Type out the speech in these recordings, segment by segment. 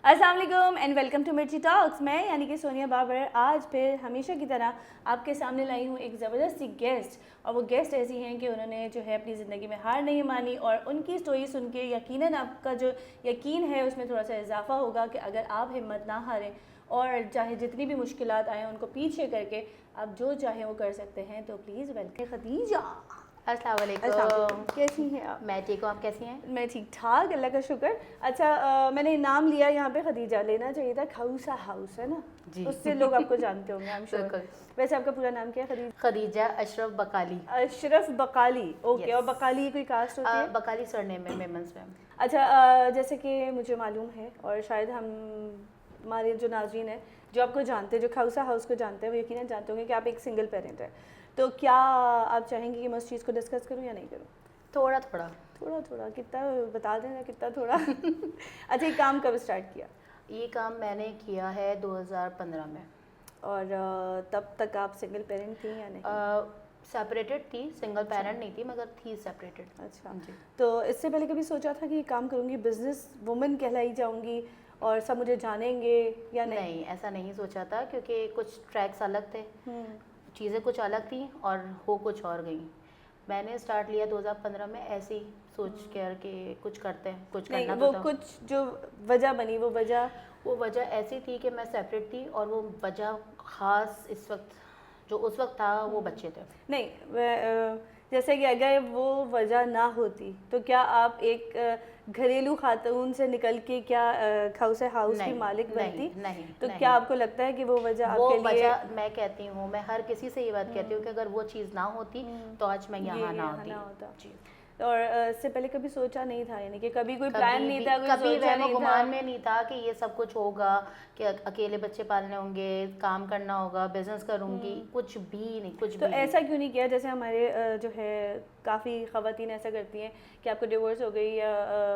अस्सलाम वालेकुम and welcome to मिर्ची टॉक्स। मैं यानी कि सोनिया बाबर आज फिर हमेशा की तरह आपके सामने लाई हूँ एक ज़बरदस्त सी गेस्ट। और वो गेस्ट ऐसी हैं कि उन्होंने जो है अपनी ज़िंदगी में हार नहीं मानी और उनकी स्टोरी सुन के यकीनन आपका जो यकीन है उसमें थोड़ा सा इजाफा होगा कि अगर आप हिम्मत ना हारें और चाहे जितनी भी मुश्किलात आएँ उनको पीछे करके आप जो चाहें वो कर सकते हैं। तो प्लीज़ वेलकम खदीजा। अस्सलाम वालेकुम। कैसी हैं आप? मैं ठीक हूँ, आप कैसी हैं? मैं ठीक ठाक, अल्लाह का शुक्र। अच्छा, मैंने नाम लिया यहाँ पे खदीजा, लेना चाहिए था खौसा हाउस, है ना? जी। उससे लोग आपको जानते होंगे, आई एम श्योर। बिल्कुल। वैसे आपका पूरा नाम क्या है? खदीजा खदीजा अशरफ बकाली। अशरफ बकाली, ओके। Yes. और बकाली कोई कास्ट होती है? बकाली सरनेम है मेमन्स में। अच्छा, जैसे कि मुझे मालूम है और शायद हम हमारे जो नाज़रीन हैं जो आपको जानते हैं, जो खौसा हाउस को जानते हैं, वो यकीनन जानते होंगे कि आप एक सिंगल पेरेंट हैं। तो क्या आप चाहेंगे कि मैं उस चीज़ को डिस्कस करूँ या नहीं करूँ? थोड़ा थोड़ा थोड़ा थोड़ा कितना बता देना, कितना थोड़ा। अच्छा, ये काम कब स्टार्ट किया? ये काम मैंने किया है 2015 में। और तब तक आप सिंगल पेरेंट थी या नहीं? सेपरेटेड थी, सिंगल पेरेंट नहीं थी मगर थी सेपरेटेड। अच्छा जी। तो इससे पहले कभी सोचा था कि ये काम करूँगी, बिजनेस वुमन कहलाई जाऊँगी और सब मुझे जानेंगे या नहीं? नहीं, ऐसा नहीं सोचा था क्योंकि कुछ ट्रैक्स अलग थे, चीज़ें कुछ अलग थी और हो कुछ और गई। मैंने स्टार्ट लिया 2015 में ऐसे ही सोच कर के कुछ करते हैं, कुछ नहीं, करना वो तो था। कुछ जो वजह बनी, वो वजह ऐसी थी कि मैं सेपरेट थी और वो वजह ख़ास इस वक्त जो उस वक्त था वो बच्चे थे। नहीं, जैसे कि अगर वो वजह ना होती तो क्या आप एक घरेलू खातून से निकल के क्या खौसे हाउस की मालिक बनती? नहीं तो नहीं। क्या आपको लगता है कि वो वजह वो आपके लिए? वजह मैं कहती हूँ, मैं हर किसी से ये बात कहती हूँ कि अगर वो चीज़ ना होती तो आज मैं यहाँ ना होती। होता। जी। और इससे पहले कभी सोचा नहीं था, यानी कि कभी कोई प्लान नहीं भी था, कोई कभी सोचा वहमो नहीं था? गुमान में नहीं था कि ये सब कुछ होगा, कि अकेले बच्चे पालने होंगे, काम करना होगा, बिजनेस करूँगी, कुछ भी नहीं, कुछ तो भी ऐसा क्यों नहीं किया? जैसे हमारे जो है काफ़ी ख़वातीन ऐसा करती हैं कि आपको डिवोर्स हो गई या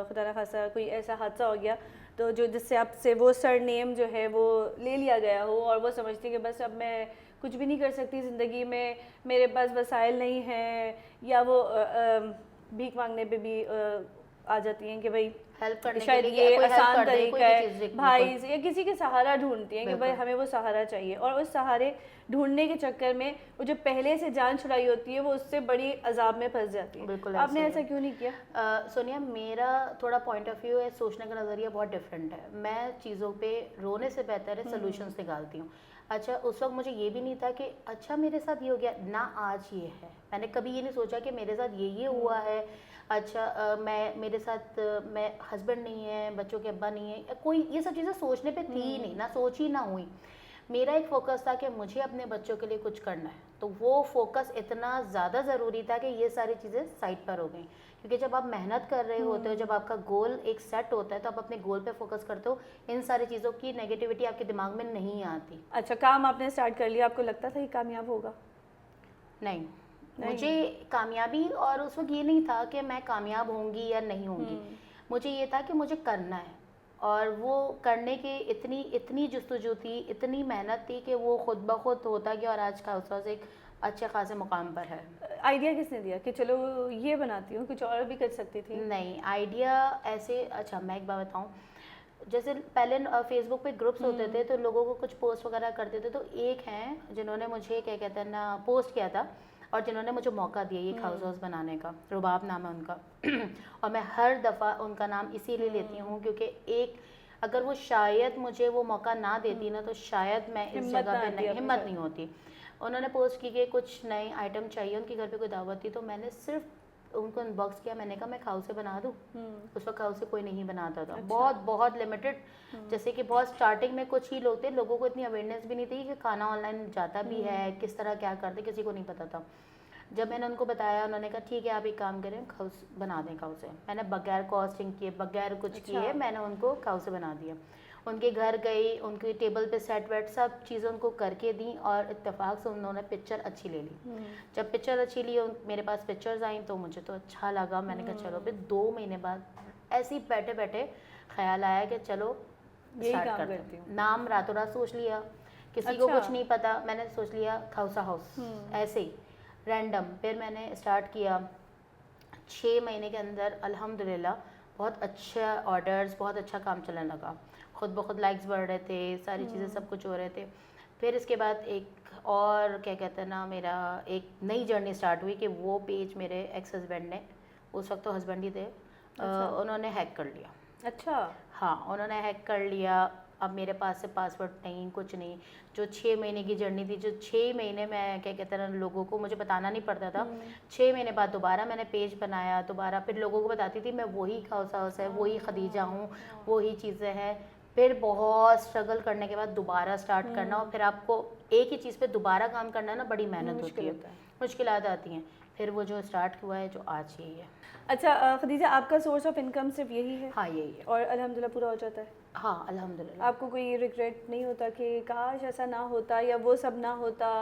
खुदा ना खासा कोई ऐसा हादसा हो गया तो जो जिससे आपसे वो सरनेम जो है वो ले लिया गया हो और वो समझती है कि बस अब मैं कुछ भी नहीं कर सकती ज़िंदगी में, मेरे पास वसाइल नहीं हैं, या वो भीख मांगने पे भी आ जाती हैं कि भाई हेल्प करने के शायद लिए ये कोई हेल्प आसान कर दे, तरीका कोई भी है, चीज़ भाई से या किसी के सहारा ढूंढती हैं कि भाई बिल्कुल। हमें वो सहारा चाहिए। और उस सहारे ढूंढने के चक्कर में वो जो पहले से जान छुड़ाई होती है वो उससे बड़ी अजाब में फंस जाती है। बिल्कुल आपने ऐसे ऐसा ही क्यों नहीं किया? सोनिया, मेरा थोड़ा पॉइंट ऑफ व्यू है, सोचने का नज़रिया बहुत डिफरेंट है। मैं चीज़ों पे रोने से बेहतर है सोल्यूशंस निकालती हूँ। अच्छा, उस वक्त मुझे ये भी नहीं था कि अच्छा मेरे साथ ये हो गया ना, आज ये है। मैंने कभी ये नहीं सोचा कि मेरे साथ ये हुआ है। अच्छा, मैं मेरे साथ मैं हस्बैंड नहीं है, बच्चों के अब्बा नहीं है, कोई ये सब चीज़ें सोचने पे थी ही नहीं, ना सोची ना हुई। मेरा एक फोकस था कि मुझे अपने बच्चों के लिए कुछ करना है, तो वो फोकस इतना ज़्यादा ज़रूरी था कि ये सारी चीज़ें साइड पर हो गई। क्योंकि जब आप मेहनत कर रहे होते हो, जब आपका गोल एक सेट होता है, तो आप अपने गोल पे फोकस करते हो, इन सारी चीज़ों की नेगेटिविटी आपके दिमाग में नहीं आती। अच्छा, काम आपने स्टार्ट कर लिया, आपको लगता था कि कामयाब होगा? नहीं, मुझे कामयाबी और उस वक्त ये नहीं था कि मैं कामयाब होंगी या नहीं होंगी। मुझे ये था कि मुझे करना है और वो करने के इतनी इतनी जस्तजू थी, इतनी मेहनत थी कि वो खुद ब खुद होता गया और आज का उससे एक अच्छे खासे मुकाम पर है। आइडिया किसने दिया कि चलो ये बनाती हूँ, कुछ और भी कर सकती थी? नहीं, आइडिया ऐसे, अच्छा मैं एक बात बताऊँ, जैसे पहले फेसबुक पे ग्रुप्स होते थे तो लोगों को कुछ पोस्ट वगैरह करते थे, तो एक हैं जिन्होंने मुझे क्या कहते हैं ना पोस्ट किया था और जिन्होंने मुझे मौका दिया ये हाउस हाउस बनाने का, रुबाब नाम है उनका। और मैं हर दफ़ा उनका नाम इसीलिए लेती हूँ क्योंकि एक अगर वो शायद मुझे वो मौका ना देती ना तो शायद मैं इस जगह पे नहीं, हिम्मत नहीं होती। उन्होंने पोस्ट की कि कुछ नए आइटम चाहिए, उनके घर पे कोई दावत थी, तो मैंने सिर्फ उनको इनबॉक्स किया, मैंने कहा मैं खाऊ से बना दूँ। उस वक्त खाऊ से कोई नहीं बनाता था। अच्छा। बहुत बहुत लिमिटेड, जैसे कि बहुत स्टार्टिंग में कुछ ही लोग थे, लोगों को इतनी अवेयरनेस भी नहीं थी कि खाना ऑनलाइन जाता भी है, किस तरह क्या करते, किसी को नहीं पता था। जब मैंने उनको बताया, उन्होंने कहा ठीक है आप एक काम करें, खाऊ बना दें खाऊ से। मैंने बगैर कॉस्टिंग किए, बगैर कुछ किए, मैंने उनको खाऊ से बना दिया। उनके घर गई, उनकी टेबल पे सेट वेट सब चीज़ें उनको करके दी और इत्तेफाक से उन्होंने पिक्चर अच्छी ले ली। जब पिक्चर अच्छी ली, मेरे पास पिक्चर्स आई तो मुझे तो अच्छा लगा। मैंने कहा चलो, फिर 2 महीने बाद ऐसे ही बैठे बैठे ख्याल आया कि चलो स्टार्ट करते हैं। नाम रातों रात सोच लिया, किसी को कुछ नहीं पता, मैंने सोच लिया खौसा हाउस, ऐसे ही रैंडम। फिर मैंने स्टार्ट किया, 6 महीने के अंदर अल्हम्दुलिल्लाह बहुत अच्छा ऑर्डर्स, बहुत अच्छा काम चलने लगा, खुद ब खुद लाइक्स बढ़ रहे थे, सारी चीज़ें सब कुछ हो रहे थे। फिर इसके बाद एक और क्या कहते हैं ना, मेरा एक नई जर्नी स्टार्ट हुई कि वो पेज मेरे एक्स हस्बैंड ने, उस वक्त तो हस्बैंड ही थे, उन्होंने हैक कर लिया। अच्छा। हाँ, उन्होंने हैक कर लिया। अब मेरे पास से पासवर्ड नहीं, कुछ नहीं। जो 6 महीने की जर्नी थी, जो 6 महीने मैं क्या कहते हैं ना, लोगों को मुझे बताना नहीं पड़ता था। 6 महीने बाद दोबारा मैंने पेज बनाया, दोबारा फिर लोगों को बताती थी मैं वही हाउस हाउस है, वही खदीजा हूँ, वही चीज़ें हैं। फिर बहुत स्ट्रगल करने के बाद दोबारा स्टार्ट करना, और फिर आपको एक ही चीज़ पे दोबारा काम करना ना, बड़ी मेहनत होती है, मुश्किलात आती हैं। फिर वो जो स्टार्ट हुआ है, जो आज यही है। अच्छा खदीजा, आपका सोर्स ऑफ इनकम सिर्फ यही है? हाँ, यही है। और अल्हम्दुलिल्लाह पूरा हो जाता है? हाँ, अल्हम्दुलिल्लाह। आपको कोई रिग्रेट नहीं होता कि काश ऐसा ना होता या वो सब ना होता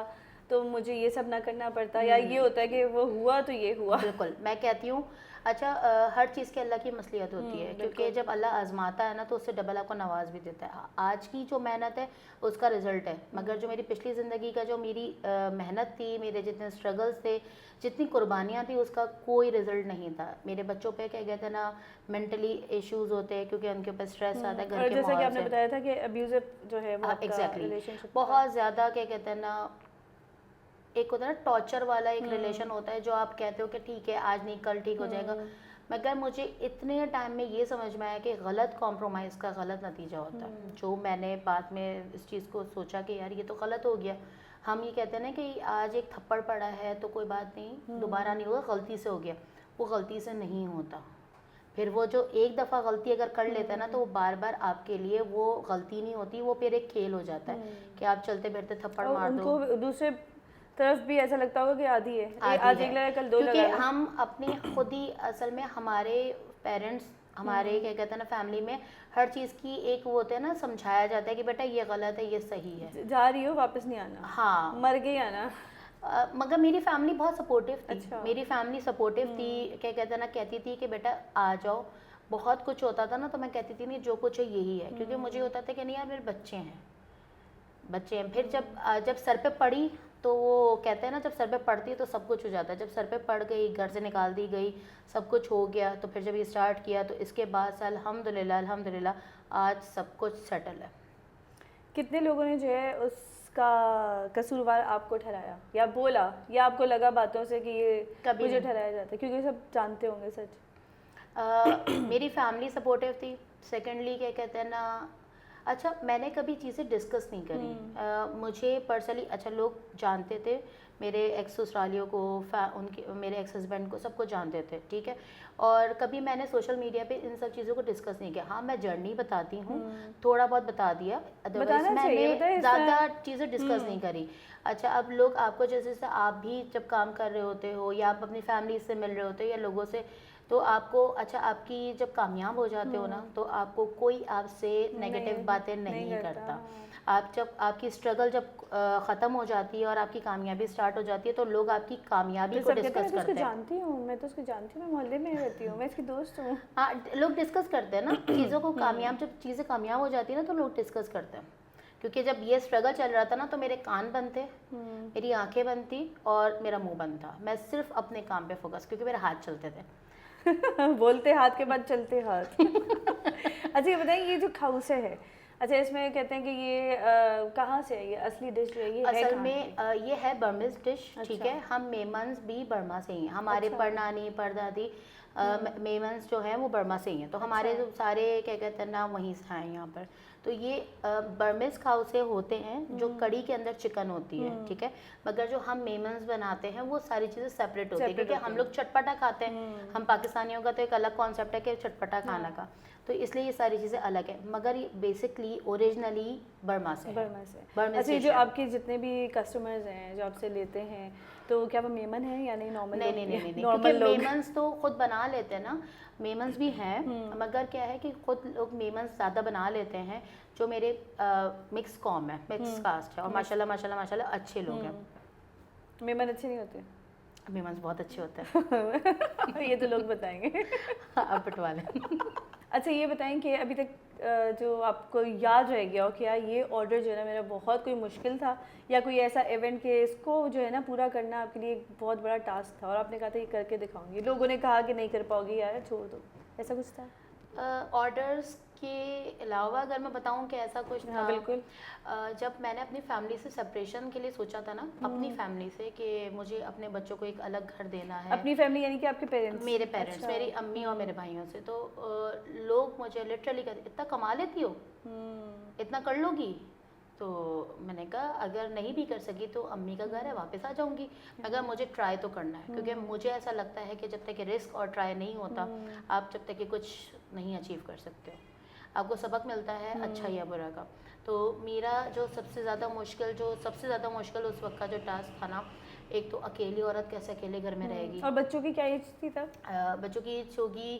तो मुझे ये सब ना करना पड़ता, या ये होता है कि वो हुआ तो ये हुआ? बिल्कुल, मैं कहती हूँ अच्छा, हर चीज़ की अल्लाह की मसलियत होती है, क्योंकि जब अल्लाह आजमाता है ना, तो उससे डबल आपको नवाज भी देता है। आज की जो मेहनत है उसका रिजल्ट है, मगर जो मेरी पिछली ज़िंदगी का जो मेरी मेहनत थी, मेरे जितने स्ट्रगल्स थे, जितनी कुर्बानियाँ थी, उसका कोई रिजल्ट नहीं था। मेरे बच्चों पे क्या कहते हैं ना, मेंटली इश्यूज़ होते हैं, क्योंकि उनके ऊपर स्ट्रेस आता है घर और के जैसा कि माहौल आपने से। बताया था कि अब्यूजिव जो है वो आपका एग्जैक्टली, रिलेशनशिप बहुत ज़्यादा क्या कहते हैं ना, एक होता है ना टॉर्चर वाला एक रिलेशन होता है, जो आप कहते हो कि ठीक है आज नहीं कल ठीक हो जाएगा, मगर मुझे इतने टाइम में ये समझ में आया कि गलत कॉम्प्रोमाइज़ का गलत नतीजा होता है। जो मैंने बाद में इस चीज़ को सोचा कि यार ये तो गलत हो गया। हम ये कहते हैं ना कि आज एक थप्पड़ पड़ा है तो कोई बात नहीं, दोबारा नहीं होगा, गलती से हो गया। वो गलती से नहीं होता। फिर वो जो एक दफ़ा गलती अगर कर लेता है ना, तो वो बार बार आपके लिए वो गलती नहीं होती, वो फिर एक खेल हो जाता है कि आप चलते फिरते थप्पड़ और मार दो। उनको दूसरे तरफ भी ऐसा लगता होगा कि आधी है, आदि आज है, एक लगा कल दो क्योंकि लगा लो। हम अपनी खुद ही असल में हमारे पेरेंट्स, हमारे क्या कहते हैं ना, फैमिली में हर चीज़ की एक वो होता है ना, समझाया जाता है कि बेटा ये गलत है, ये सही है। जा रही हो वापस नहीं आना, हाँ, मर गई आना। मगर मेरी फैमिली बहुत सपोर्टिव थी। अच्छा। मेरी फैमिली सपोर्टिव थी, क्या कहते हैं ना, कहती थी कि बेटा आ जाओ। बहुत कुछ होता था ना, तो मैं कहती थी नहीं जो कुछ है यही है, क्योंकि मुझे होता था कि नहीं यार मेरे बच्चे हैं, बच्चे हैं। फिर जब सर पे पड़ी, तो वो कहते हैं ना, जब सर पे पड़ती है तो सब कुछ हो जाता है। जब सर पे पड़ गई, घर से निकाल दी गई, सब कुछ हो गया, तो फिर जब ये स्टार्ट किया, तो इसके बाद से अल्हम्दुलिल्लाह अल्हम्दुलिल्लाह आज सब कुछ सेटल है। कितने लोगों ने जो है उसका कसूरवार आपको ठहराया या बोला, या आपको लगा बातों से कि ये कभी मुझे नहीं। ठहराया जाता है? क्योंकि सब जानते होंगे सच। मेरी फैमिली सपोर्टिव थी। सेकेंडली क्या कहते हैं ना, अच्छा मैंने कभी चीज़ें डिस्कस नहीं करी। मुझे पर्सनली, अच्छा लोग जानते थे, मेरे एक्स ससुरालियों को, उनके मेरे एक्स हस्बैंड को, सबको जानते थे, ठीक है। और कभी मैंने सोशल मीडिया पे इन सब चीज़ों को डिस्कस नहीं किया। हाँ, मैं जर्नी बताती हूँ, थोड़ा बहुत बता दिया, अदरवाइज बताना चाहिए, मैंने बताइए ज़्यादा चीज़ें डिस्कस नहीं करी। अच्छा, अब लोग आपको जैसे जैसे आप भी जब काम कर रहे होते हो, या आप अपनी फैमिली से मिल रहे होते हो या लोगों से, तो आपको, अच्छा आपकी जब कामयाब हो जाते हो ना, तो आपको कोई आपसे नेगेटिव बातें नहीं करता। आप जब आपकी स्ट्रगल जब ख़त्म हो जाती है और आपकी कामयाबी स्टार्ट हो जाती है, तो लोग आपकी कामयाबी को डिस्कस करते हैं। जानती हूँ, मैं तो उसको जानती हूँ, मैं मोहल्ले में रहती हूँ, मैं इसकी दोस्त हूँ। हाँ, लोग डिस्कस करते हैं ना चीज़ों को। कामयाब जब चीज़ें कामयाब हो जाती है ना, तो लोग डिस्कस करते हैं। क्योंकि जब ये स्ट्रगल चल रहा था ना, तो मेरे कान बंद थे, मेरी आंखें बंद थी और मेरा मुंह बंद था। मैं सिर्फ अपने काम पे फोकस, क्योंकि मेरे हाथ चलते थे। बोलते हाथ के बाद चलते हाथ। अच्छा ये बताइए, ये जो खाउसे है, अच्छा इसमें कहते हैं कि ये कहाँ से है, ये असली डिश जो है ये है असल कहाँ में की? ये है बर्मिज डिश, ठीक अच्छा। है। हम मेमन्स भी बर्मा से ही हैं। हमारे अच्छा। परनानी परदादी मेमन्स जो हैं वो बर्मा से ही हैं, तो हमारे अच्छा। जो सारे क्या कहते हैं ना, वहीं से हैं यहाँ पर। तो ये बर्मिज खाउसे होते हैं, जो कड़ी के अंदर चिकन होती है, ठीक है। मगर जो हम मेमन्स बनाते हैं वो सारी चीज़ें सेपरेट होती है, क्योंकि हम लोग चटपटा खाते हैं। हम पाकिस्तानियों का तो एक अलग कॉन्सेप्ट है कि चटपटा खाना का, तो इसलिए ये सारी चीज़ें अलग है। मगर ये बेसिकली ओरिजिनली बर्मा से है। बर्मा से। बर्मा अच्छा, से ये जो है। आपके जितने भी कस्टमर्स हैं जो आपसे लेते हैं, तो क्या वो मेमन है या नहीं नॉर्मल? नहीं नहीं नहीं नहीं, नॉर्मल क्योंकि लोग। मेमन्स तो खुद बना लेते हैं ना, मेमन्स भी हैं, मगर क्या है कि खुद लोग मेमन्स ज़्यादा बना लेते हैं। जो मेरे मिक्स कॉम है, मिक्स कास्ट है, और माशाल्लाह माशाल्लाह माशाल्लाह अच्छे लोग हैं। मेमन अच्छे नहीं होते? मेमन्स बहुत अच्छे होते हैं। ये तो लोग बताएंगे। अब पटवा लें। अच्छा ये बताएं कि अभी तक जो आपको याद रह गया हो कि यार ये ऑर्डर जो है ना मेरा बहुत कोई मुश्किल था, या कोई ऐसा इवेंट कि इसको जो है ना पूरा करना आपके लिए एक बहुत बड़ा टास्क था और आपने कहा था ये करके दिखाऊंगी, लोगों ने कहा कि नहीं कर पाओगी यार छोड़ दो, ऐसा कुछ था? ऑर्डर्स के अलावा अगर मैं बताऊं कि ऐसा कुछ हाँ था, बिल्कुल। जब मैंने अपनी फैमिली से सेपरेशन के लिए सोचा था ना, अपनी फैमिली से, कि मुझे अपने बच्चों को एक अलग घर देना है, अपनी फैमिली यानी कि आपके पेरेंट्स? मेरे पेरेंट्स, अच्छा। मेरी अम्मी और मेरे भाइयों से, तो लोग मुझे लिटरली कहते इतना कमा लेती हो, इतना कर लोगी। तो मैंने कहा अगर नहीं भी कर सकी तो अम्मी का घर है, वापस आ जाऊंगी, मगर मुझे ट्राई तो करना है, क्योंकि मुझे ऐसा लगता है कि जब तक कि रिस्क और ट्राई नहीं होता, आप जब तक कि कुछ नहीं अचीव कर सकते हो। आपको सबक मिलता है अच्छा या बुरा का। तो मेरा जो सबसे ज़्यादा मुश्किल उस वक्त का जो टास्क था ना, एक तो अकेली औरत कैसे अकेले घर में रहेगी। और बच्चों की क्या एज थी तब? बच्चों की एज होगी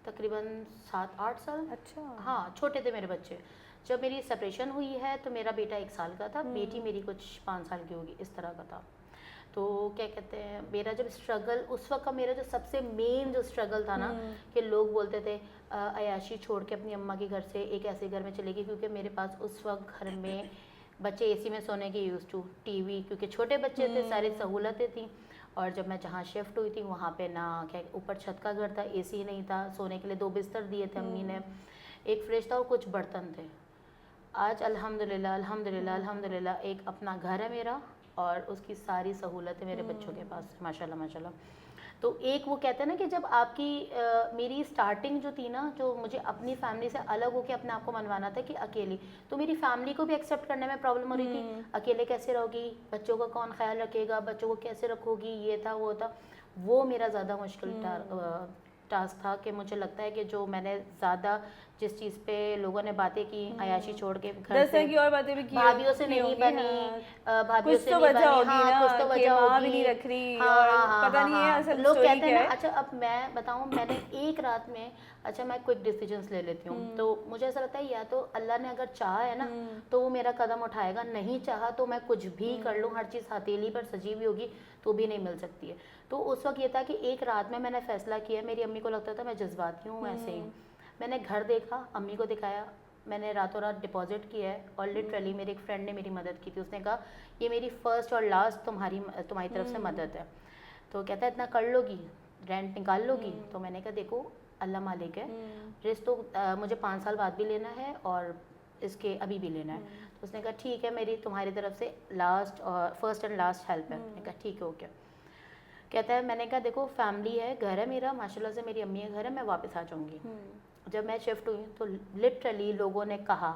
तकरीबन 7-8 साल। अच्छा। हाँ, छोटे थे मेरे बच्चे। जब मेरी सेपरेशन हुई है तो मेरा बेटा 1 साल का था, बेटी मेरी कुछ 5 साल की होगी, इस तरह का था। तो क्या कहते हैं, मेरा जब स्ट्रगल उस वक्त का, मेरा जो सबसे मेन जो स्ट्रगल था ना, कि लोग बोलते थे अयाशी छोड़ के अपनी अम्मा के घर से एक ऐसे घर में चलेगी, क्योंकि मेरे पास उस वक्त घर में बच्चे एसी में सोने के यूज़ टू, टीवी, क्योंकि छोटे बच्चे थे, सारी सहूलतें थी। और जब मैं जहाँ शिफ्ट हुई थी वहाँ पे ना क्या, ऊपर छत का घर था, एसी नहीं था, सोने के लिए 2 बिस्तर दिए थे अम्मी ने, एक फ्रिज था और कुछ बर्तन थे। आज अल्हम्दुलिल्लाह अल्हम्दुलिल्लाह अल्हम्दुलिल्लाह एक अपना घर है मेरा, और उसकी सारी सहूलतें मेरे बच्चों के पास है, माशाल्लाह माशाल्लाह। तो एक वो कहते हैं ना कि जब आपकी मेरी स्टार्टिंग जो थी ना, जो मुझे अपनी फैमिली से अलग होकर अपने आप को मनवाना था कि अकेली, तो मेरी फैमिली को भी एक्सेप्ट करने में प्रॉब्लम हो रही थी। अकेले कैसे रहोगी, बच्चों का कौन ख्याल रखेगा, बच्चों को कैसे रखोगी, ये था वो था। वो मेरा ज़्यादा मुश्किल टास्क था, कि मुझे लगता है कि जो मैंने ज़्यादा जिस चीज़ पे लोगों ने बातें की, अयाशी छोड़ के घर 10 से, तरह की और बातें भी की भाभीियों से की नहीं होंगी, बनी, हाँ। भाभीियों कुछ से तो नहीं वजह बनी, होगी हाँ, ना कुछ तो कि वजह माँ भी होगी, नहीं रख रही, हाँ और हाँ हाँ पता हाँ नहीं है हाँ। असल लोग स्टोरी कहते हैं क्या ना, है। अच्छा अब मैं बताऊँ, मैंने एक रात में, अच्छा मैं क्विक डिसीजंस ले लेती हूँ, तो मुझे ऐसा लगता है या तो अल्लाह ने अगर चाहा है ना तो वो मेरा कदम उठाएगा, नहीं चाहा तो मैं कुछ भी कर लूँ, हर चीज़ हथेली पर सजी हुई होगी तो भी नहीं मिल सकती है। तो उस वक्त ये था कि एक रात में मैंने फैसला किया, मेरी अम्मी को लगता था मैं जज्बाती हूँ, ऐसे ही मैंने घर देखा, अम्मी को दिखाया, मैंने रातों रात डिपॉजिट किया है, और लिटरली मेरी एक फ्रेंड ने मेरी मदद की थी, उसने कहा ये मेरी फर्स्ट और लास्ट तुम्हारी तरफ से मदद है। तो कहता है इतना कर लोगी, रेंट निकाल लोगी? तो मैंने कहा देखो अल्लाह मालिक है, रिस्क तो मुझे 5 साल बाद भी लेना है और इसके अभी भी लेना है। तो उसने कहा ठीक है, मेरी तुम्हारी तरफ से लास्ट और फर्स्ट एंड लास्ट हेल्प है। मैंने कहा ठीक है ओके। कहता है, मैंने कहा देखो फैमिली है, घर है मेरा, माशाल्लाह से मेरी अम्मी का घर है, मैं वापस आ जाऊँगी। जब मैं शिफ्ट हुई तो लिटरली लोगों ने कहा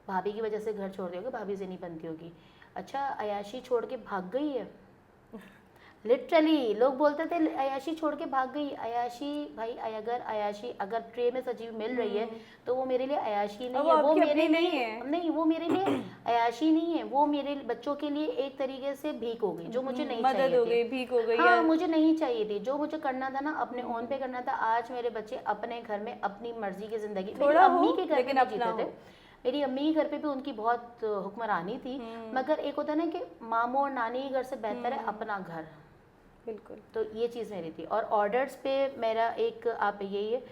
भाभी की वजह से घर छोड़ दोगे, भाभी से नहीं बनती होगी। अच्छा अयाशी छोड़ के भाग गई है, लिटरली लोग बोलते थे अयाशी छोड़ के भाग गई। अयाशी भाई, अगर अयाशी अगर ट्रे में सजी मिल रही है तो वो मेरे लिए अयाशी नहीं है, वो मेरे लिए नहीं, वो मेरे लिए अयाशी नहीं है, वो मेरे बच्चों के लिए एक तरीके से भीख हो गई, जो मुझे नहीं चाहिए हो गई, भीख हो गई। हाँ, मुझे नहीं चाहिए थी, जो मुझे करना था ना अपने ओन पे करना था। आज मेरे बच्चे अपने घर में अपनी मर्जी की जिंदगी, मेरी अम्मी के घर में जीते थे, मेरी अम्मी के घर पे भी उनकी बहुत हुक्मरानी थी, मगर एक होता है ना कि मामू और नानी के घर से बेहतर है अपना घर। बिल्कुल। तो ये चीज़ मेरी थी। और ऑर्डर्स पे मेरा एक आप यही है,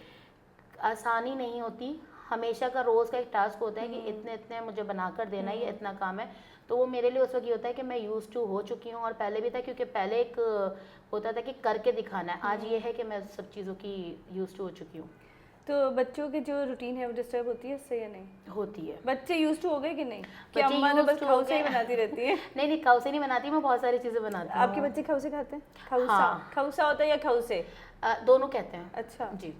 आसानी नहीं होती, हमेशा का रोज़ का एक टास्क होता है कि इतने इतने मुझे बना कर देना है, ये इतना काम है। तो वो मेरे लिए उस वक्त ये होता है कि मैं यूज़ टू हो चुकी हूँ, और पहले भी था, क्योंकि पहले एक होता था कि करके दिखाना है, आज ये है कि मैं सब चीज़ों की यूज़ टू हो चुकी हूँ। तो बच्चों की जो रूटीन है वो डिस्टर्ब होती है इससे या नहीं? होती है। बच्चे यूज्ड टू हो गए कि नहीं, कि अम्मा तो बस खाउसे ही बनाती रहती है? नहीं नहीं, खाउसे नहीं बनाती, मैं बहुत सारी चीज़ें बनाती हूँ। आपके बच्चे खाउसे खाते हैं? खाउसा? हाँ। खाउसा होता है या खाउसे? दोनों कहते हैं। अच्छा जी।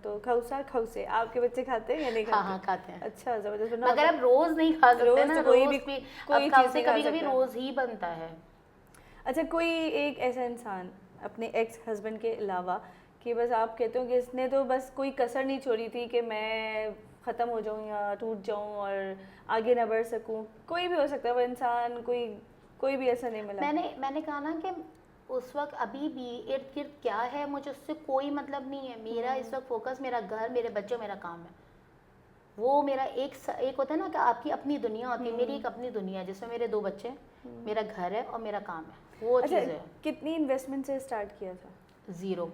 तो खाउसा खाउसे आपके बच्चे खाते हैं या नहीं खाते? हाँ हाँ खाते हैं। अच्छा, जबरदस्त। मगर अब रोज नहीं खा सकते ना, कोई रोज भी कोई चीज कभी कभी रोज ही बनता है। अच्छा, कोई एक ऐसा इंसान अपने एक्स हस्बैंड के अलावा कि बस आप कहते हो कि इसने तो बस कोई कसर नहीं छोड़ी थी कि मैं ख़त्म हो जाऊँ या टूट जाऊँ और आगे ना बढ़ सकूँ, कोई भी हो सकता है वो इंसान, कोई भी ऐसा नहीं मिला? मैंने कहा ना कि उस वक्त अभी भी इर्द गिर्द क्या है मुझे उससे कोई मतलब नहीं है। मेरा इस वक्त फोकस मेरा घर, मेरे बच्चे, मेरा काम है। वो मेरा एक होता है ना कि आपकी अपनी दुनिया होती है, मेरी एक अपनी दुनिया है जिसमें मेरे 2 बच्चे, मेरा घर है और मेरा काम है, वो चीज़ है। कितनी इन्वेस्टमेंट से स्टार्ट किया था? ज़ीरो।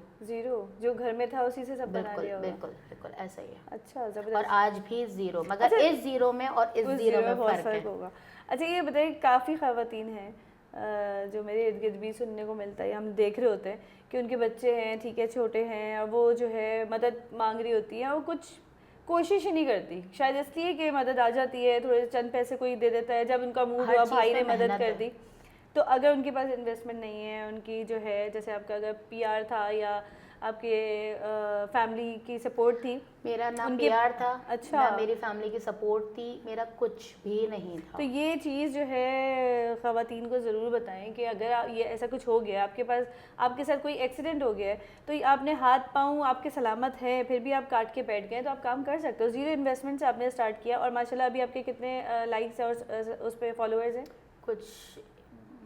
जो घर में था उसी से सब बना लिया होगा? बिल्कुल बिल्कुल ऐसा ही है। अच्छा, जबरदस्त। और आज भी ज़ीरो, मगर इस ज़ीरो में और इस ज़ीरो में फ़र्क होगा। अच्छा ये बताइए, काफ़ी ख़वातीन हैं जो मेरे इर्द गिर्द भी सुनने को मिलता है, हम देख रहे होते हैं कि उनके बच्चे हैं, ठीक है, छोटे हैं, और वो जो है मदद मांग रही होती है, वो कुछ कोशिश ही नहीं करती, शायद इसलिए कि मदद आ जाती है, थोड़े चंद पैसे कोई दे देता है, जब उनका मूड हर हुआ चीज़ भाई में ने मदद मेहनत कर है। दी। तो अगर उनके पास इन्वेस्टमेंट नहीं है, उनकी जो है जैसे आपका अगर पीआर था या आपके फैमिली की सपोर्ट थी, मेरा ना उनके पीआर था, अच्छा, ना मेरी फैमिली की सपोर्ट थी, मेरा कुछ भी नहीं था। तो ये चीज़ जो है ख़वातीन को ज़रूर बताएं कि अगर ये ऐसा कुछ हो गया आपके पास, आपके साथ कोई एक्सीडेंट हो गया है, तो ये आपने हाथ पाँव आपके सलामत है, फिर भी आप काट के बैठ गए, तो आप काम कर सकते हो। ज़ीरो इन्वेस्टमेंट से आपने स्टार्ट किया और माशाल्लाह अभी आपके कितने लाइक्स हैं और उस पर फॉलोअर्स हैं? कुछ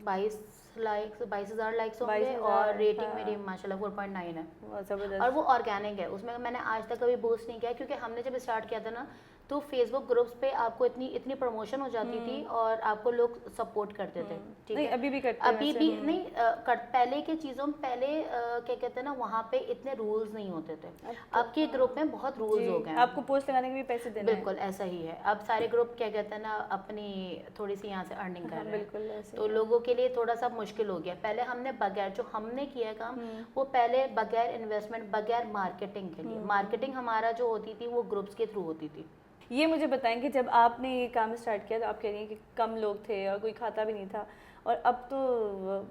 22 लाइक्स, 22,000 लाइक्स होंगे 22,000, और रेटिंग हाँ। मेरी माशाल्लाह 4.9 है। बहुत और ज़बरदस्त। वो ऑर्गेनिक है, उसमें मैंने आज तक कभी बूस्ट नहीं किया, क्योंकि हमने जब स्टार्ट किया था ना, तो फेसबुक ग्रुप्स पे आपको इतनी इतनी प्रमोशन हो जाती थी और आपको लोग सपोर्ट करते थे, ठीक नहीं है। अभी भी करते हैं अभी वैसे, भी नहीं पहले के चीज़ों में पहले क्या कहते हैं ना, वहाँ पे इतने रूल्स नहीं होते थे। अब के ग्रुप में बहुत रूल्स हो गए हैं। आपको पोस्ट लगाने के भी पैसे देने हैं। बिल्कुल ऐसा ही है, अब सारे ग्रुप क्या कहते हैं ना, अपनी थोड़ी सी यहाँ से अर्निंग कर हाँ, रहे हैं, बिल्कुल ऐसे तो लोगों के लिए थोड़ा सा मुश्किल हो गया। पहले हमने बगैर, जो हमने किया काम, वो पहले बगैर इन्वेस्टमेंट, बगैर मार्केटिंग के लिए, मार्केटिंग हमारा जो होती थी वो ग्रुप्स के थ्रू होती थी। ये मुझे बताएं कि जब आपने ये काम स्टार्ट किया तो आप कह रही हैं कि कम लोग थे और कोई खाता भी नहीं था, और अब तो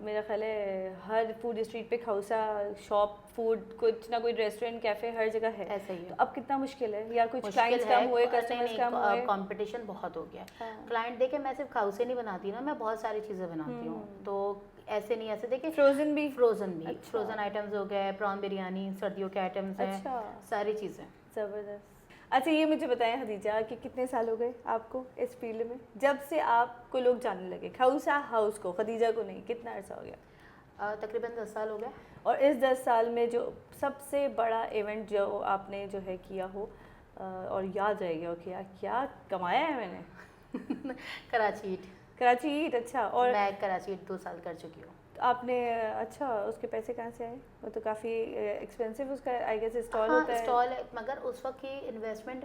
मेरा ख्याल है हर फूड स्ट्रीट पे खौसा शॉप, फूड, कुछ ना कोई रेस्टोरेंट, कैफ़े हर जगह है। ऐसा ही है। तो अब कितना मुश्किल है यार, कुछ मुश्किल क्लाइंट्स है, कम हुए, कस्टमर्स कम हुए, कंपटीशन बहुत हो गया है। हाँ। क्लाइंट देखे, मैं सिर्फ खाउसे नहीं बनाती ना, मैं बहुत सारी चीज़ें बनाती हूँ, तो ऐसे नहीं, ऐसे देखे फ्रोजन भी। फ्रोजन भी, अच्छा। फ्रोजन आइटम्स हो गए, प्रॉन बिरयानी, सर्दियों के आइटम्स हैं, अच्छा, सारी चीज़ें। ज़बरदस्त। अच्छा ये मुझे बताएं खदीजा कि कितने साल हो गए आपको इस फील्ड में, जब से आपको लोग जानने लगे, खौसा हाउस को, खदीजा को नहीं, कितना अर्सा हो गया? तकरीबन 10 साल हो गए। और इस 10 साल में जो सबसे बड़ा इवेंट जो आपने जो है किया हो और याद रह गया हो कि यार क्या कमाया है मैंने? कराची ईट। कराची ईट, अच्छा। और मैं कराची ईट 2 साल कर चुकी हूँ। तो आपने अच्छा उसके पैसे कहाँ से आए? वो तो काफ़ी एक्सपेंसिव उसका आई गेस स्टॉल हाँ होता है। स्टॉल है, मगर उस वक्त की इन्वेस्टमेंट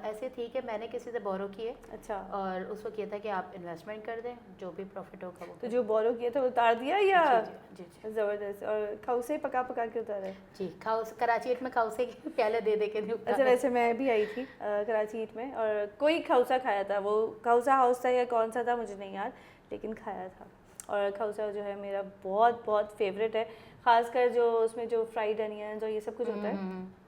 ऐसी थी कि मैंने किसी से बोरो किए, अच्छा, और उस वक्त ये था कि आप इन्वेस्टमेंट कर दें, जो भी प्रॉफिट होगा वो तो जो बोरो किया था वो उतार दिया या? जी जी जी ज़बरदस्त। और खौसे पका पका के उतारा है? जी। खाउस कराची ईट में खाउसे के प्याले दे दे के नहीं अच्छा, उतारे। वैसे मैं भी आई थी कराची ईट में और कोई खौसा खाया था, वो खौसा हाउस था या कौन सा था मुझे नहीं याद, लेकिन खाया था। और खौसा जो है मेरा बहुत बहुत फेवरेट है, ख़ासकर जो उसमें जो फ्राइड अनियंस और ये सब कुछ होता है।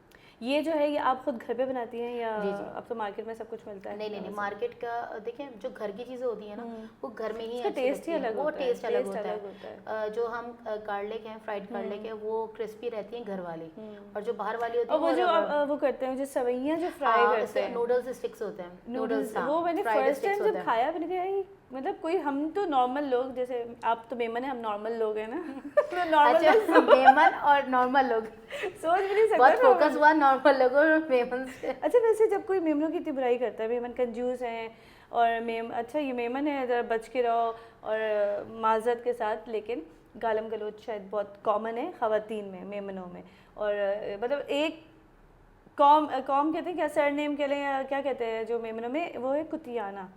ये जो है ये आप खुद घर पे बनाती हैं या जी, जी। अब तो मार्केट में सब कुछ मिलता है? नहीं नहीं नहीं, मार्केट का देखें, जो घर की चीज़ें होती है ना, वो घर में ही उसका अच्छी टेस्ट लगती ही हैं, अलग वो होता है, टेस्ट अलग टेस्ट होता अलग होता है। जो हम गार्लिक हैं, फ्राइड गार्लिक है, वो क्रिस्पी रहती हैं घर वाली, और जो बाहर वाली होती और है वो जो आप वो करते हैं, जो सवैयाँ जो फ्राई करते हैं, नूडल्स स्टिक्स होते हैं, नूडल्स, हाँ, वो मैंने फ्राइड फर्स्ट स्टिक्स टाइम होते जब हैं। खाया मैंने कहा यार मतलब कोई, हम तो नॉर्मल लोग, जैसे आप तो मेमन है, हम नॉर्मल लोग हैं ना तो नॉर्मल अच्छा, मेमन और नॉर्मल लोग, सोच भी नहीं सकता बहुत ना फोकस हुआ नॉर्मल लोगों और मेमन से। अच्छा वैसे जब कोई मेमनों की इतनी बुराई करता है, मेमन कंजूस हैं और अच्छा ये मेमन है, ज़रा बच के रहो, और माजरत के साथ, लेकिन गालम गलोच शायद बहुत कॉमन है ख़वातीन में, मेमनों में, और मतलब एक कॉम कॉम कहते हैं क्या, सरनेम के लिए या क्या कहते हैं जो मेमनों में, वो है कुतियाना,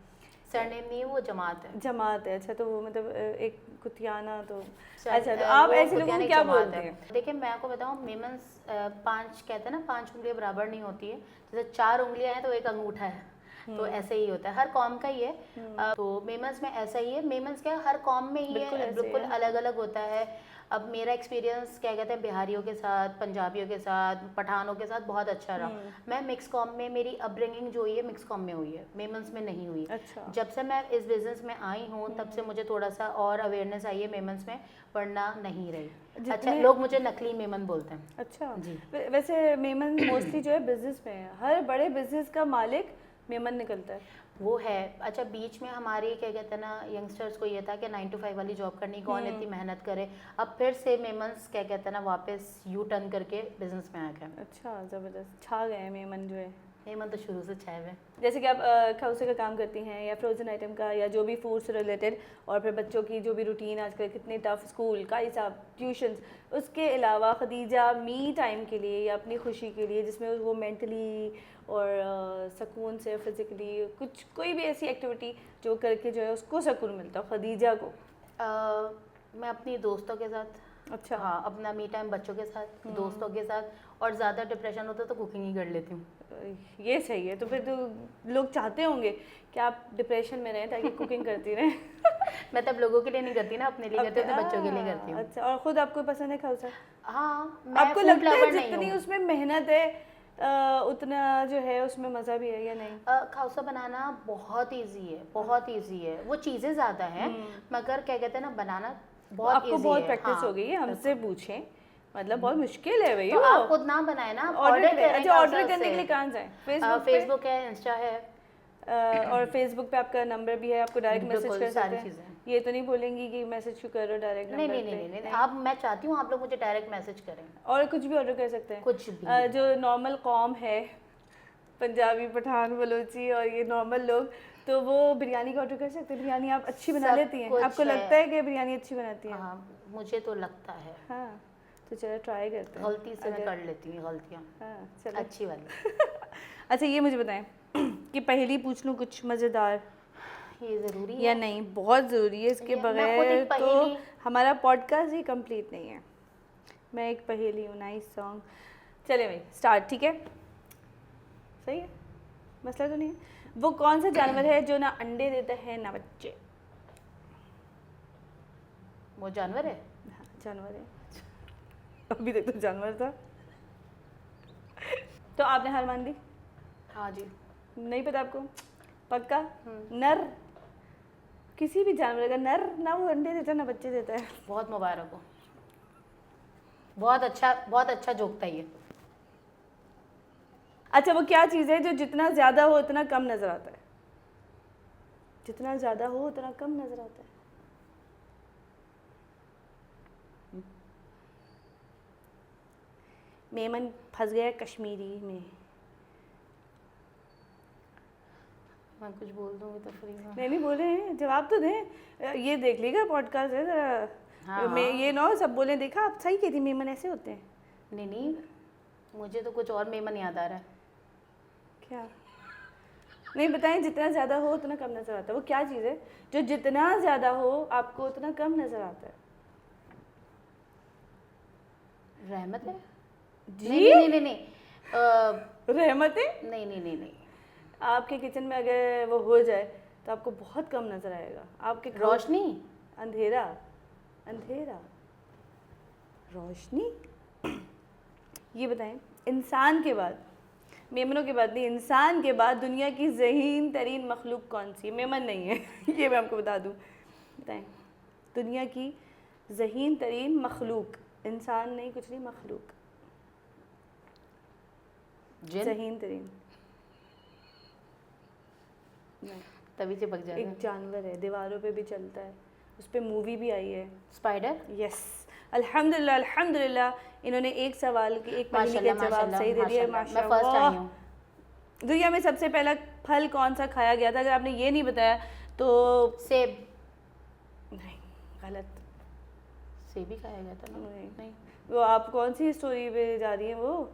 सरनेम नहीं है, वो जमात है। जमात है। अच्छा तो वो मतलब एक कुतियाना, तो सर, अच्छा तो आप वो ऐसे लोगों कुतियाना को एक क्या जमात बोलते है। हैं? देखिए मैं आपको बताऊं, मेमन्स 5 कहते हैं ना, 5 उंगलियां बराबर नहीं होती है, जैसे 4 उंगलियां हैं तो एक अंगूठा है, तो ऐसे ही होता है, हर कौम का ही है। तो मेमन्स में ऐसा ही है, मेमन्स क्या हर कौम में ही बिल्कुल है, ऐसे बिल्कुल है। अलग अलग होता है। अब मेरा एक्सपीरियंस क्या कहते हैं, बिहारियों के साथ, पंजाबियों के साथ, पठानों के साथ बहुत अच्छा रहा। मैं मिक्स कॉम में, मेरी अपब्रिंगिंग जो हुई है मिक्स कॉम में हुई है, मेमन्स में नहीं हुई। अच्छा, जब से मैं इस बिज़नेस में आई हूँ तब से मुझे थोड़ा सा और अवेयरनेस आई है मेमन्स में, वरना नहीं रही। अच्छा, लोग मुझे नकली मेमन बोलते हैं। अच्छा जी। वैसे मेमन मोस्टली जो है बिजनेस में है, हर बड़े बिजनेस का मालिक मेमन निकलता है। वो है। अच्छा, बीच में हमारी क्या कहते हैं ना, यंगस्टर्स को ये था कि 9 to 5 वाली जॉब करनी, कौन इतनी मेहनत करे। अब फिर से मेमन्स क्या कहते हैं ना, वापस यू टर्न करके बिजनेस में आ गए। अच्छा, ज़बरदस्त, छा गए हैं मेमन जो है। मेमन तो शुरू से छाए हुए। जैसे कि आप खौसे का काम करती हैं या फ्रोज़न आइटम का या जो भी फूड से रिलेटेड, और फिर बच्चों की जो भी रूटीन आजकल कितने टफ, स्कूल का हिसाब, ट्यूशन्स, उसके अलावा खदीजा मी टाइम के लिए या अपनी खुशी के लिए, जिसमें वो मेंटली और सुकून से, फिज़िकली कुछ, कोई भी ऐसी एक्टिविटी जो करके जो है उसको सुकून मिलता हो खदीजा को? मैं अपनी दोस्तों के साथ, अच्छा। हाँ अपना मी टाइम बच्चों के साथ, दोस्तों के साथ, और ज़्यादा डिप्रेशन होता है तो कुकिंग ही कर लेती हूँ। ये सही है। तो फिर तो लोग चाहते होंगे कि आप डिप्रेशन में रहें ताकि कुकिंग करती रहें। मैं तब लोगों के लिए नहीं करती ना, अपने लिए करती हूँ, तो बच्चों के लिए करती हूँ। अच्छा, और खुद आपको पसंद है खाउसा? हाँ, मैं आपको फूड लगता है लवर नहीं जितनी हूँ। उसमें मेहनत है उतना जो है उसमें मज़ा भी है या नहीं? खाउसा बनाना बहुत इजी है, बहुत इजी है। वो चीज़ें ज़्यादा हैं, मगर क्या कहते हैं ना, बनाना बहुत आपको इजी बहुत है। प्रैक्टिस हाँ, हो गई है, हमसे पूछें। मतलब बहुत मुश्किल है भाई तो वो। आप खुद ना बनाए ना, आप ऑर्डर ऑर्डर करें। करें। अच्छा, ऑर्डर करने के लिए कहाँ जाएं? फेसबुक पे? फेसबुक है, इंस्टा है, और फेसबुक पे आपका नंबर भी है, आपको डायरेक्ट मैसेज बिल्कुल कर सकते सारी हैं। चीज़ें। ये तो नहीं बोलेंगी कि मैसेज क्यों कर रहे हो डायरेक्ट नहीं नंबर नहीं पे? नहीं नहीं नहीं, आप, मैं चाहती हूँ आप लोग मुझे डायरेक्ट मैसेज करें, और कुछ भी ऑर्डर कर सकते हैं? कुछ भी। जो नॉर्मल कॉम है, पंजाबी, पठान, बलोची और ये नॉर्मल लोग, तो वो बिरयानी का ऑर्डर कर सकते हैं? बिरयानी आप अच्छी बना सब लेती हैं? कुछ आपको लगता है कि बिरयानी अच्छी बनाती हैं? हाँ, मुझे तो लगता है। हाँ, तो चलो ट्राई करते हैं। गलती से मैं कर लेती हूँ गलतियाँ, हाँ चलो। अच्छी वाली। अच्छा, ये मुझे बताएं कि पहली पूछ लूँ कुछ मज़ेदार ये ज़रूरी या है नहीं? बहुत ज़रूरी है, इसके मैं खुद बगैर एक तो पहेली, हमारा पॉडकास्ट ही कंप्लीट नहीं है। मैं एक पहेली हूँ, नाइस सॉन्ग। चले भाई स्टार्ट, ठीक है? सही है, मसला तो नहीं है। वो कौन सा जानवर है जो ना अंडे देता है ना बच्चे? वो जानवर है। हाँ, जानवर है। अभी तक तो जानवर था। तो आपने हार मान ली? हाँ जी। नहीं पता आपको? पक्का? नर, किसी भी जानवर का नर ना वो अंडे देता है ना बच्चे देता है। बहुत मुबारक हो, बहुत अच्छा जोकता है ये। अच्छा, वो क्या चीज़ है जो जितना ज़्यादा हो उतना कम नज़र आता है? जितना ज़्यादा हो उतना कम नज़र आता है। मेमन फंस गया कश्मीरी में। मैं कुछ बोल दूँगी तो फ्री में। नहीं बोले हैं, जवाब तो दें। ये देख लीजिएगा, पॉडकास्ट है ज़रा। हाँ, मैं ये ना हो सब बोले देखा आप सही कहती, मेमन ऐसे होते हैं। नहीं नहीं, मुझे तो कुछ और मेमन याद आ रहा है। क्या? नहीं बताएं। जितना ज़्यादा हो उतना कम नज़र आता है। वो क्या चीज़ है जो जितना ज़्यादा हो आपको उतना कम नज़र आता है? रहमत है? जी? नहीं नहीं नहीं नहीं, रहमत है? नहीं नहीं नहीं नहीं, आपके किचन में अगर वो हो जाए तो आपको बहुत कम नज़र आएगा। आपके रोशनी। अंधेरा, अंधेरा, रोशनी। ये बताएं, इंसान के बाद, मेमनों के बाद नहीं, इंसान के बाद दुनिया की ज़हीन तरीन मखलूक कौन सी? मेमन नहीं है। ये मैं आपको बता दूं। बताएं, दुनिया की ज़हीन तरीन मखलूक, इंसान नहीं, कुछ नहीं, मखलूक, जिन। ज़हीन तरीन नहीं। तभी चिपक जाता एक है। जानवर है, दीवारों पे भी चलता है, उस पर मूवी भी आई है। स्पाइडर। यस, अल्हम्दुलिल्लाह अल्हम्दुलिल्लाह। इन्होंने एक सवाल की, एक पहेली का जवाब सही दे दिया। मैं फर्स्ट आई हूँ। दुनिया में सबसे पहला फल कौन सा खाया गया था? अगर आपने ये नहीं बताया तो सेब। नहीं, गलत। सेब ही खाया गया था ना? नहीं, वो आप कौन सी स्टोरी पे जा रही हैं? वो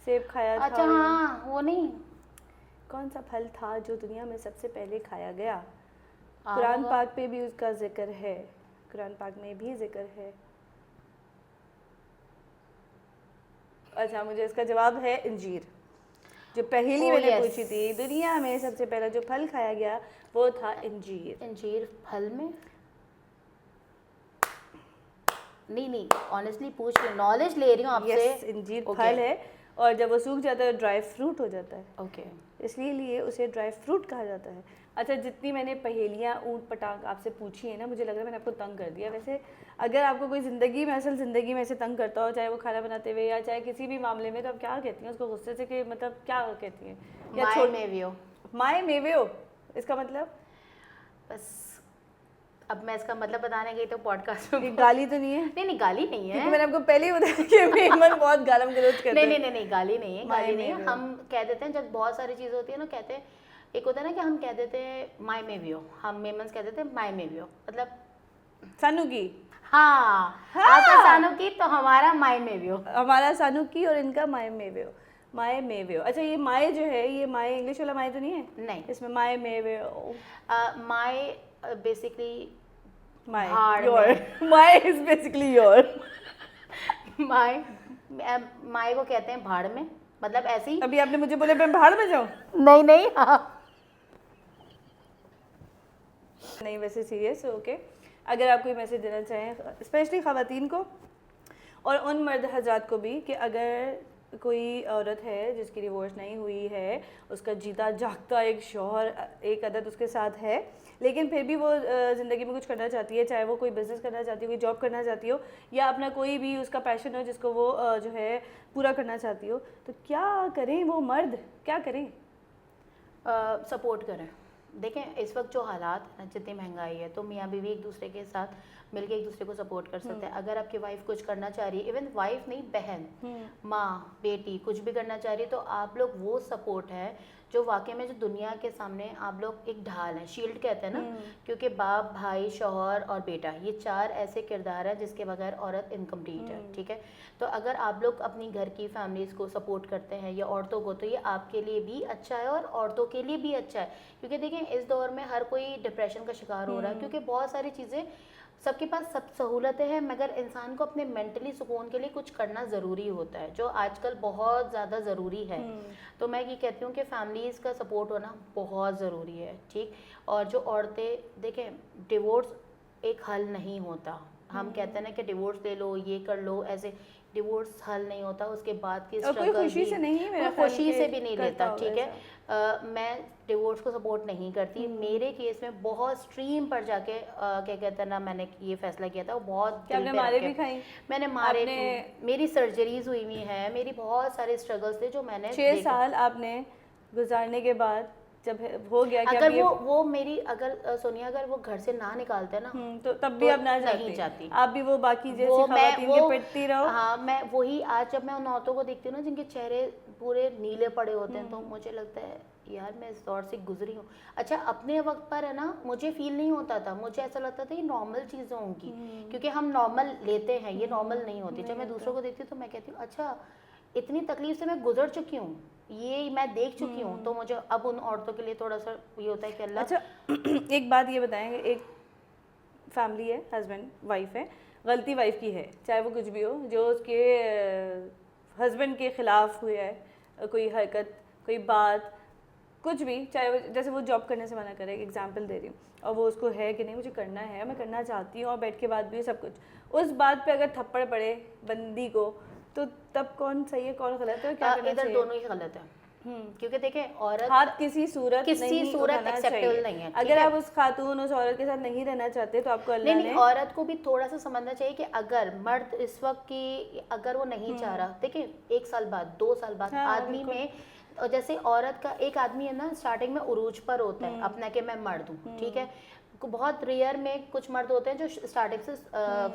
सेब खाया था। अच्छा हाँ, वो नहीं। कौन सा फल था जो दुनिया में सबसे पहले खाया गया? आम कुरान होगा। पाक पे भी उसका जिक्र है, कुरान पाक में भी जिक्र है। अच्छा, मुझे इसका जवाब है इंजीर। जो पहेली मैंने yes. पूछी थी, दुनिया में सबसे पहला जो फल खाया गया वो था इंजीर। इंजीर फल में? नहीं नहीं, ऑनेस्टली पूछ रही हूँ, नॉलेज ले रही हूँ आपसे। यस, इंजीर फल है और जब वो सूख जाता है ड्राई फ्रूट हो जाता है, ओके। इसलिए उसे ड्राई फ्रूट कहा जाता है। अच्छा, जितनी मैंने पहेलियाँ ऊँट पटांग आपसे पूछी है ना, मुझे लग रहा है मैंने आपको तंग कर दिया। वैसे अगर आपको कोई ज़िंदगी में, असल ज़िंदगी में ऐसे तंग करता हो, चाहे वो खाना बनाते हुए या चाहे किसी भी मामले में, तो आप क्या कहती हैं उसको गुस्से से? कि मतलब क्या कहती हैं? माय मेवियो। माय मेवियो, इसका मतलब? बस अब मैं इसका मतलब बताने गई तो पॉडकास्ट में ये गाली तो नहीं है? नहीं गाली नहीं है, क्योंकि मैंने आपको पहले ही बताया कि मेमन बहुत गालम गलोच करते हैं। नहीं गाली नहीं है, गाली नहीं है। हम कह देते हैं जब बहुत सारी चीज़ होती है ना, कहते हैं, एक होता है ना कि हम कह देते हैं माय मेवियो, हम मेमन्स कह देते हैं माय मेवियो, मतलब सानू की। हाँ, आपका सानू की तो हमारा माय मेवियो। हमारा सानू की और इनका माय मेवियो, माय मेवियो। अच्छा, ये माय जो है, ये माय इंग्लिश वाला माय तो नहीं है? नहीं, इसमें माय मेवियो। माय बेसिकली माय भाड़ योर में। My is basically your. My my को कहते हैं भाड़ में, मतलब ऐसे ही। अभी आपने मुझे बोले मैं भाड़ में जाऊँ? नहीं नहीं, हाँ। नहीं वैसे सीरियस ओके। अगर आप कोई मैसेज देना चाहें स्पेशली ख़वातीन को और उन मर्द हजरात को भी कि अगर कोई औरत है जिसकी डिवोर्स नहीं हुई है, उसका जीता जागता एक शौहर एक अदद उसके साथ है, लेकिन फिर भी वो ज़िंदगी में कुछ करना चाहती है, चाहे वो कोई बिज़नेस करना चाहती हो, कोई जॉब करना चाहती हो, या अपना कोई भी उसका पैशन हो जिसको वो जो है पूरा करना चाहती हो, तो क्या करें वो मर्द, क्या करें? सपोर्ट करें। देखें इस वक्त जो हालात है ना, जितनी महंगाई है, तो मियाँ बीवी एक दूसरे के साथ मिलके एक दूसरे को सपोर्ट कर सकते हैं। अगर आपकी वाइफ कुछ करना चाह रही है, इवन वाइफ नहीं, बहन, माँ, बेटी कुछ भी करना चाह रही है, तो आप लोग वो सपोर्ट है जो वाकई में जो दुनिया के सामने आप लोग एक ढाल है, शील्ड कहते हैं ना, क्योंकि बाप, भाई, शौहर और बेटा, ये चार ऐसे किरदार हैं जिसके बगैर औरत इनकम्प्लीट है। ठीक है, तो अगर आप लोग अपनी घर की फैमिलीज़ को सपोर्ट करते हैं या औरतों को, तो ये आपके लिए भी अच्छा है और औरतों के लिए भी अच्छा है। क्योंकि देखें इस दौर में हर कोई डिप्रेशन का शिकार हो रहा है, क्योंकि बहुत सारी चीज़ें, सबके पास सब सहूलतें हैं, मगर इंसान को अपने मेंटली सुकून के लिए कुछ करना ज़रूरी होता है, जो आजकल बहुत ज़्यादा ज़रूरी है। तो मैं ये कहती हूँ कि फैमिलीज़ का सपोर्ट होना बहुत ज़रूरी है। ठीक, और जो औरतें, देखें डिवोर्स एक हल नहीं होता। हम कहते हैं ना कि डिवोर्स ले लो, ये कर लो, ऐसे डिवोर्स हल नहीं होता। उसके बाद की कोई खुशी से नहीं, मेरा ख्याल खुशी के से भी नहीं करता लेता। होगा ठीक है, मैं डिवोर्स को सपोर्ट नहीं करती। मेरे केस में बहुत स्ट्रीम पर जाके क्या कहते हैं ना, मैंने ये फैसला किया था, वो बहुत क्या दिल आपने पे मारे रख के। भी खाई? मैंने मारे, आपने मेरी सर्जरीज हुई हुई हैं, मेरी बहुत सारे स्ट्रगल्स थे जो मैंने 6 साल आपने गुजारने के बाद जब हो गया कि अगर अब ये वो मेरी, अगर सोनिया अगर वो घर से ना निकालते ना, तो तब भी तो आप ना नहीं जाती। आप भी वो बाकी जैसी वो मैं खवातीन के वो पिटती रहो। हाँ, मैं वही आज जब मैं उन औरतों को देखती हूँ ना जिनके चेहरे पूरे नीले पड़े होते हैं, तो मुझे लगता है यार मैं इस दौर से गुजरी हूँ। अच्छा, अपने वक्त पर है ना, मुझे फील नहीं होता था, मुझे ऐसा लगता था ये नॉर्मल चीज़ें होंगी, क्योंकि हम नॉर्मल लेते हैं, ये नॉर्मल नहीं होती। जब मैं दूसरों को देखती हूँ तो मैं कहती हूँ अच्छा इतनी तकलीफ से मैं गुजर चुकी हूँ, ये मैं देख चुकी हूँ, तो मुझे अब उन औरतों के लिए थोड़ा सा ये होता है कि अल्लाह। अच्छा एक बात ये बताएंगे, एक फैमिली है, हस्बैंड वाइफ है, गलती वाइफ की है, चाहे वो कुछ भी हो, जो उसके हस्बैंड के ख़िलाफ़ हुई है, कोई हरकत, कोई बात, कुछ भी, चाहे वो जैसे वो जॉब करने से मना करे, एग्जांपल दे रही हूँ, और वो उसको है कि नहीं मुझे करना है, मैं करना चाहती हूँ, और बैठ के बाद भी सब कुछ, उस बात पे अगर थप्पड़ पड़े बंदी को, तो तब कौन सही है कौन गलत है, क्या करना इधर चाहिए? दोनों ही गलत है, क्योंकि देखें औरत हाथ किसी सूरत एक्सेप्टेबल नहीं है। अगर आप उस खातून उस औरत के साथ नहीं रहना चाहते तो आपको अल्लाह नहीं, ने औरत को भी थोड़ा सा समझना चाहिए कि अगर मर्द इस वक्त की अगर वो नहीं चाह रहा, देखिए 1 साल बाद 2 साल बाद हाँ, आदमी में, जैसे औरत का एक आदमी है ना स्टार्टिंग में उरूज पर होता है अपना कि मैं मर्द हूँ, ठीक है, बहुत रेयर में कुछ मर्द होते हैं जो स्टार्टिंग से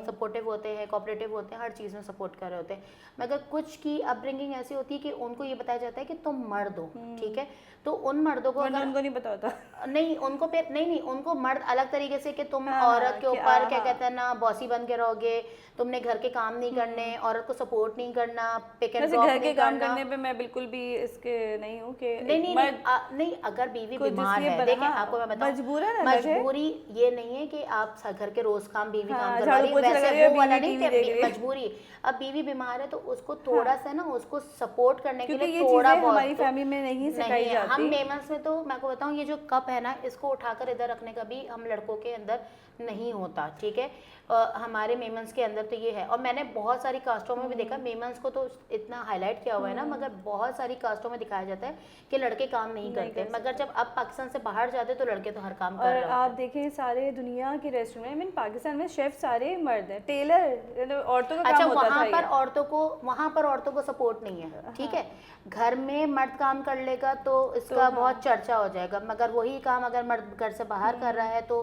सपोर्टिव होते हैं, कोऑपरेटिव होते हैं, हर चीज़ में सपोर्ट कर रहे होते हैं, मगर कुछ की अपब्रिंगिंग ऐसी होती है कि उनको ये बताया जाता है कि तुम मर्द हो। ठीक है, तो उन मर्दों को अगर उनको नहीं पता होता नहीं, उनको फिर नहीं उनको मर्द अलग तरीके से कि तुम हाँ, औरत के कि ऊपर क्या हाँ। कहते हैं ना बॉसी बन के रहोगे, तुमने घर के काम नहीं करने, औरत को सपोर्ट नहीं करना, पिक एंड वैसे ड्रॉप घर के नहीं काम करना। करने पे मैं बिल्कुल भी इसके नहीं हूँ कि नहीं, अगर बीवी को बीमार जिसकी है, देखें हाँ, आपको मैं बताऊं, मजबूरन अलग है। मजबूरी ये नहीं है कि आप घर के रोज काम बीवी हाँ, काम करवा झाड़ू रही है, पोछा लगा रही वैसे है, वो वाला बीवी नहीं टीवी देख रही कि है। मजबूरी। अब बीवी बीमार है तो उसको थोड़ा सा ना उसको सपोर्ट करने के क्योंकि लिए ये थोड़ा चीज़ें बहुत हमारी फैमिली में नहीं सिखाई है। हम जाती। मेमन्स में तो मैं आपको बताऊं, ये जो कप है ना इसको उठाकर इधर रखने का भी हम लड़कों के अंदर नहीं होता। ठीक है, हमारे मेमन्स के अंदर तो ये है, और मैंने बहुत सारी कास्टों में भी देखा, मेमन्स को तो इतना हाईलाइट किया हुआ है ना, मगर बहुत सारी कास्टों में दिखाया जाता है कि लड़के काम नहीं करते, मगर जब अब पाकिस्तान से बाहर जाते तो लड़के तो हर काम कर और रहे आप होते हैं। देखें सारे दुनिया के रेस्टोरेंट में, I mean, पाकिस्तान में शेफ सारे मर्द हैं, टेलर औरतों का अच्छा, काम होता था वहाँ पर औरतों को सपोर्ट नहीं है। ठीक है, घर में मर्द काम कर लेगा तो इसका बहुत चर्चा हो जाएगा, मगर वही काम अगर मर्द घर से बाहर कर रहा है तो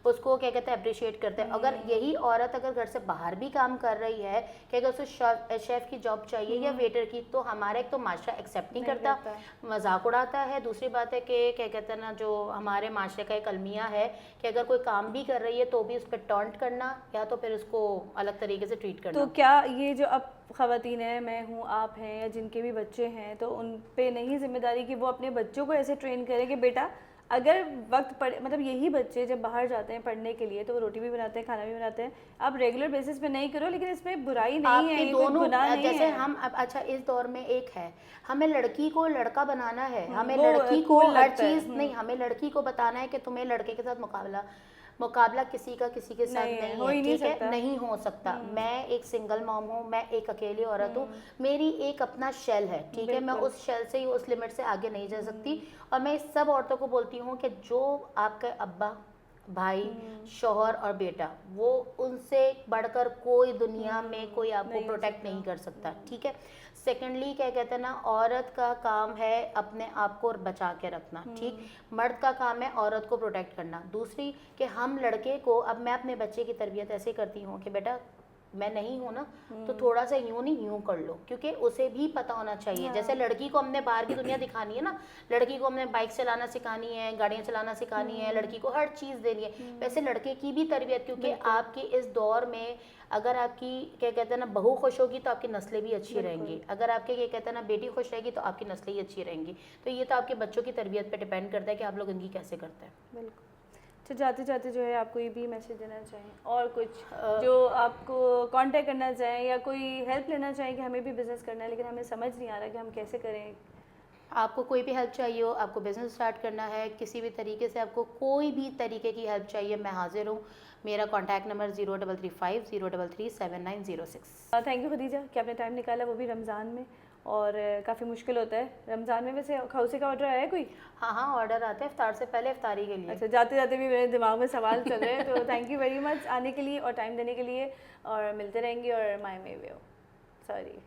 उसको क्या कहते हैं अप्रिशिएट करते हैं। अगर यही औरत अगर घर से बाहर भी काम कर रही है कि अगर उसको शेफ की जॉब चाहिए या वेटर की, तो हमारा एक तो माशरा एक्सेप्ट नहीं करता, मजाक उड़ाता है। दूसरी बात है कि क्या कहते हैं ना, जो हमारे माशरे का एक अलमिया है कि अगर कोई काम भी कर रही है तो भी उस पर टॉन्ट करना या तो फिर उसको अलग तरीके से ट्रीट करना। तो क्या ये जो अब ख़वातीन हैं, मैं हूँ, आप हैं, या जिनके भी बच्चे हैं, तो उन पे नहीं जिम्मेदारी कि वो अपने बच्चों को ऐसे ट्रेन करें कि बेटा अगर वक्त पड़े, मतलब यही बच्चे जब बाहर जाते हैं पढ़ने के लिए तो वो रोटी भी बनाते हैं, खाना भी बनाते हैं। आप रेगुलर बेसिस पे नहीं करो, लेकिन इसमें बुराई नहीं है, आपके ये कोई दोनों गुनाह नहीं जैसे है। हम अब अच्छा इस दौर में एक है, हमें लड़की को लड़का बनाना है, हमें वो लड़की को cool हर लगता है। चीज नहीं, हमें लड़की को बताना है कि तुम्हें लड़के के साथ मुकाबला किसी का किसी के साथ नहीं है, नहीं हो है, ही नहीं ठीक है, सकता। नहीं हो सकता। मैं एक सिंगल मॉम हूँ, मैं एक अकेली औरत हूँ, मेरी एक अपना शेल है, ठीक है, मैं बिल्कुल। उस शेल से ही उस लिमिट से आगे नहीं जा सकती। और मैं इस सब औरतों को बोलती हूँ कि जो आपके अब्बा, भाई, शौहर और बेटा, वो उनसे बढ़कर कोई दुनिया में कोई आपको नहीं हो प्रोटेक्ट सकता। नहीं कर सकता, ठीक है। सेकेंडली क्या कहते हैं ना, औरत का काम है अपने आप को बचा के रखना, ठीक। मर्द का काम है औरत को प्रोटेक्ट करना। दूसरी कि हम लड़के को, अब मैं अपने बच्चे की तरबियत ऐसे करती हूँ कि बेटा मैं नहीं हूँ ना, तो थोड़ा सा यूं नहीं यूं कर लो, क्योंकि उसे भी पता होना चाहिए। जैसे लड़की को हमने बाहर की दुनिया दिखानी है ना, लड़की को हमने बाइक चलाना सिखानी है, गाड़ियाँ चलाना सिखानी है, लड़की को हर चीज़ देनी है, वैसे लड़के की भी तरबियत, क्योंकि आपकी इस दौर में अगर आपकी क्या कहते हैं ना बहू खुश होगी तो आपकी नस्लें भी अच्छी रहेंगी, अगर आपके क्या कहते हैं ना बेटी खुश रहेगी तो आपकी नस्लें ही अच्छी रहेंगी। तो ये तो आपके बच्चों की तरबियत पे डिपेंड करता है कि आप लोग इनकी कैसे करते हैं। बिल्कुल। तो जाते जाते जो है आपको ये भी मैसेज देना चाहें और कुछ जो आपको कांटेक्ट करना चाहें या कोई हेल्प लेना चाहें कि हमें भी बिज़नेस करना है लेकिन हमें समझ नहीं आ रहा कि हम कैसे करें? आपको कोई भी हेल्प चाहिए हो, आपको बिज़नेस स्टार्ट करना है, किसी भी तरीके से आपको कोई भी तरीके की हेल्प चाहिए, मैं हाजिर हूँ। मेरा contact number 0335 033 7906। Thank you Khadija कि आपने टाइम निकाला, वो भी रमज़ान में, और काफ़ी मुश्किल होता है रमज़ान में। वैसे खौसे का ऑर्डर आया है कोई? हाँ हाँ, ऑर्डर आते हैं इफ्तार से पहले, इफ्तारी के लिए। अच्छा, जाते जाते भी मेरे दिमाग में सवाल चल रहे हैं। तो थैंक यू वेरी मच आने के लिए और टाइम देने के लिए, और मिलते रहेंगे। और माय मे वे, सॉरी।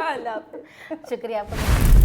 अल्लाह हाफ़िज़। शुक्रिया आपका।